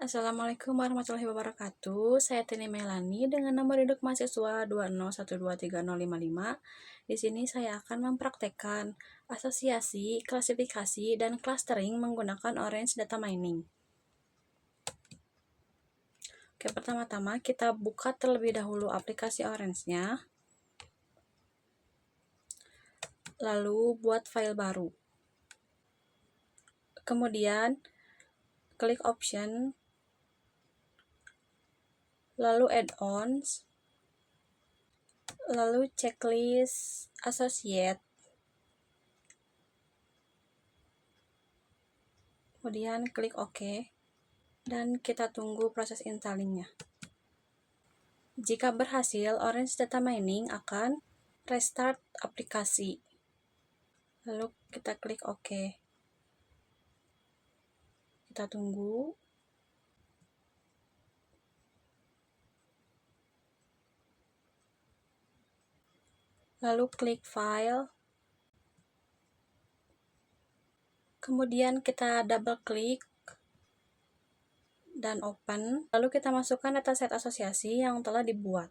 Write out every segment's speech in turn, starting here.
Assalamualaikum warahmatullahi wabarakatuh. Saya Tini Melani dengan nomor induk mahasiswa 201230055. Di sini saya akan mempraktekkan asosiasi, klasifikasi, dan clustering menggunakan Orange Data Mining. Oke, pertama-tama kita buka terlebih dahulu aplikasi Orange-nya. Lalu buat file baru. Kemudian klik option, lalu add-ons, lalu checklist associate, kemudian klik OK, dan kita tunggu proses installingnya. Jika berhasil, Orange Data Mining akan restart aplikasi. Lalu kita klik OK. Kita tunggu. Lalu klik File. Kemudian kita double klik dan open. Lalu kita masukkan dataset asosiasi yang telah dibuat.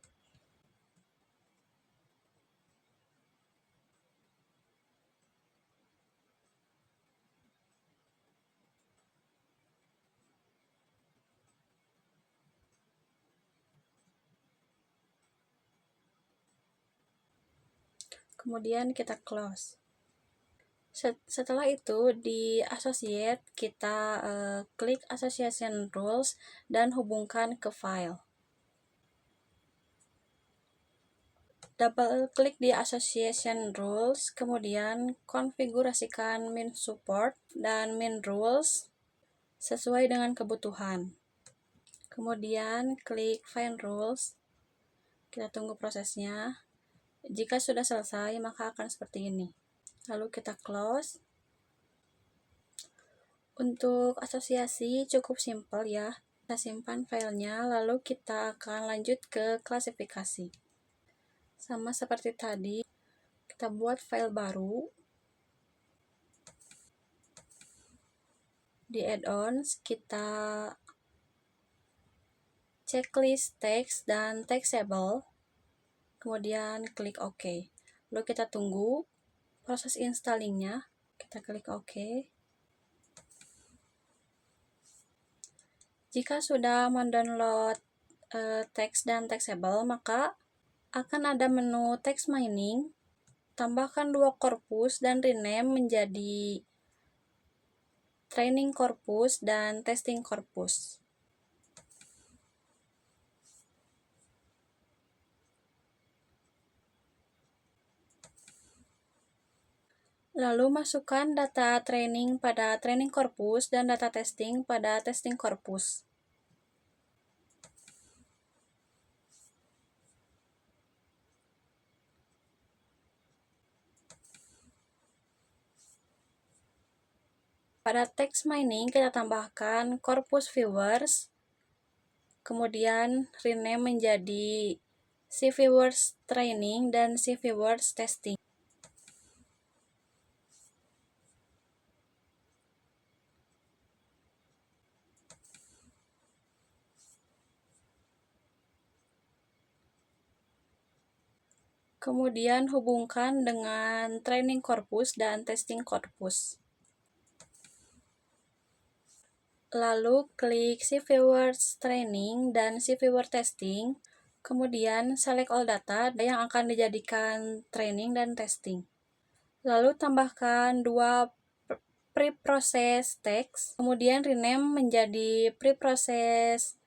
Kemudian kita close. Setelah itu di associate kita klik association rules dan hubungkan ke file. Double klik di association rules, kemudian konfigurasikan min support dan min rules sesuai dengan kebutuhan. Kemudian klik find rules. Kita tunggu prosesnya. Jika sudah selesai, maka akan seperti ini. Lalu kita close. Untuk asosiasi cukup simpel ya. Kita simpan filenya, lalu kita akan lanjut ke klasifikasi. Sama seperti tadi, kita buat file baru. Di add-ons, kita checklist text dan textable. Kemudian klik OK. Lalu kita tunggu proses installingnya. Kita klik OK. Jika sudah mendownload teks dan textable, maka akan ada menu text mining. Tambahkan 2 korpus dan rename menjadi training corpus dan testing corpus. Lalu masukkan data training pada training corpus dan data testing pada testing corpus. Pada text mining kita tambahkan corpus viewers, kemudian rename menjadi cviewers training dan cviewers testing. Kemudian hubungkan dengan training corpus dan testing corpus. Lalu klik cviewers training dan cviewer testing. Kemudian select all data yang akan dijadikan training dan testing. Lalu tambahkan 2 preprocess text. Kemudian rename menjadi preprocess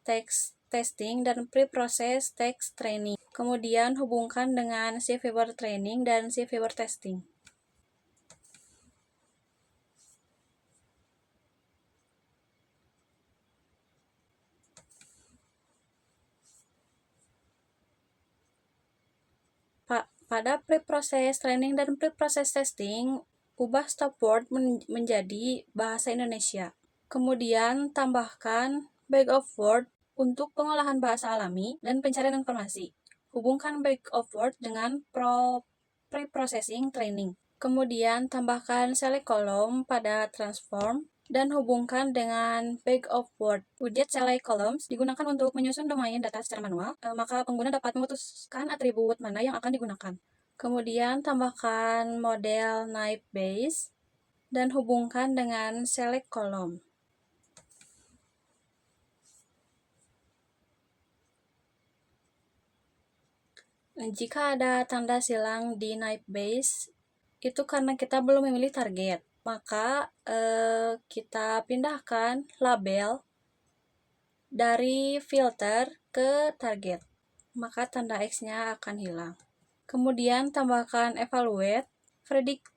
text testing dan preprocess text training. Kemudian hubungkan dengan cviewer training dan cviewer testing. Pada preprocess training dan preprocess testing, ubah stop word menjadi bahasa Indonesia. Kemudian tambahkan bag of word untuk pengolahan bahasa alami dan pencarian informasi. Hubungkan bag of word dengan preprocessing training. Kemudian tambahkan select column pada transform. dan hubungkan dengan Bag of Word. Widget Select Columns digunakan untuk menyusun domain data secara manual, maka pengguna dapat memutuskan atribut mana yang akan digunakan. Kemudian tambahkan model Naive Base dan hubungkan dengan Select Column. Jika ada tanda silang di Naive Base, itu karena kita belum memilih target. Maka kita pindahkan label dari filter ke target. Maka tanda X-nya akan hilang. Kemudian tambahkan evaluate,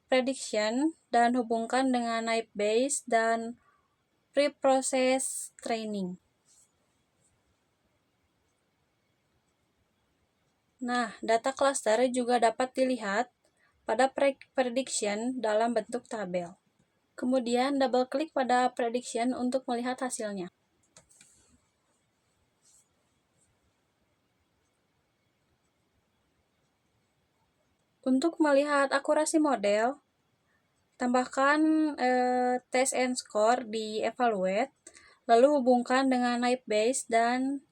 prediction, dan hubungkan dengan Naive Base dan pre-process training. Nah, data cluster juga dapat dilihat pada prediction dalam bentuk tabel. Kemudian double klik pada prediction untuk melihat hasilnya. Untuk melihat akurasi model, tambahkan test and score di evaluate, lalu hubungkan dengan Naive Base dan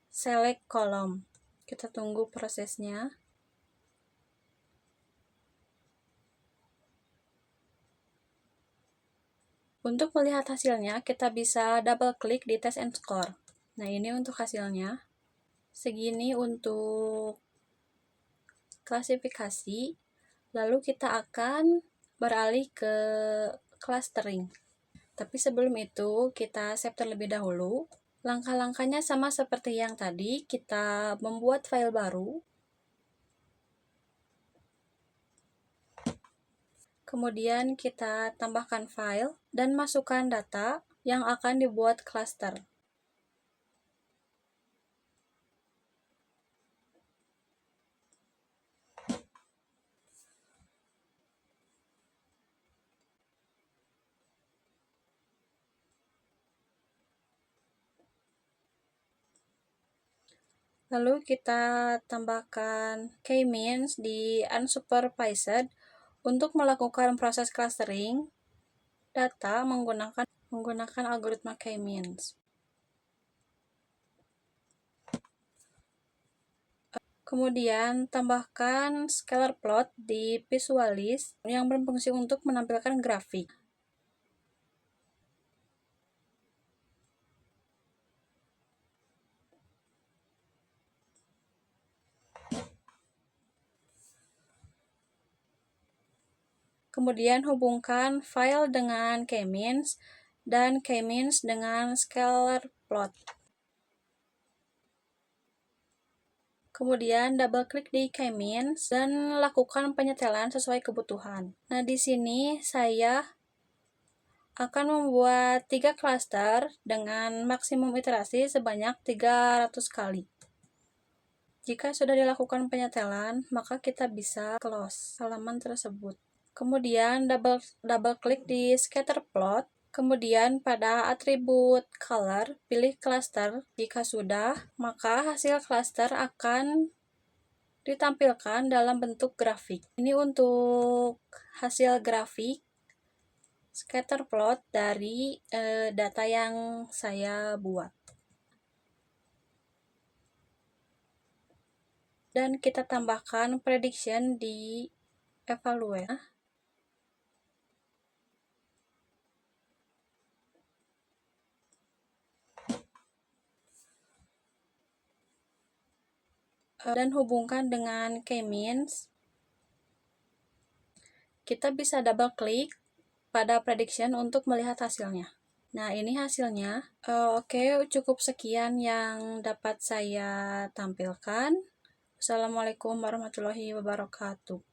select column. Kita tunggu prosesnya. Untuk melihat hasilnya, kita bisa double klik di test and score. Nah, ini untuk hasilnya. Segini untuk klasifikasi. Lalu kita akan beralih ke clustering. Tapi sebelum itu, kita save terlebih dahulu. Langkah-langkahnya sama seperti yang tadi, kita membuat file baru. Kemudian kita tambahkan file dan masukkan data yang akan dibuat cluster. Lalu kita tambahkan k-means di unsupervised untuk melakukan proses clustering data menggunakan algoritma k-means. Kemudian tambahkan scalar plot di visualis yang berfungsi untuk menampilkan grafik. Kemudian hubungkan file dengan k-means dan k-means dengan scalar plot. Kemudian double klik di k-means dan lakukan penyetelan sesuai kebutuhan. Nah, di sini saya akan membuat 3 cluster dengan maksimum iterasi sebanyak 300 kali. Jika sudah dilakukan penyetelan, maka kita bisa close halaman tersebut. Kemudian double klik di scatter plot. Kemudian pada atribut color, pilih cluster. Jika sudah, maka hasil cluster akan ditampilkan dalam bentuk grafik. Ini untuk hasil grafik scatter plot dari data yang saya buat. Dan kita tambahkan prediction di evaluate. Dan hubungkan dengan k-means. Kita bisa double klik pada prediction untuk melihat hasilnya. Nah, ini hasilnya. Oke, cukup sekian yang dapat saya tampilkan. Assalamualaikum warahmatullahi wabarakatuh.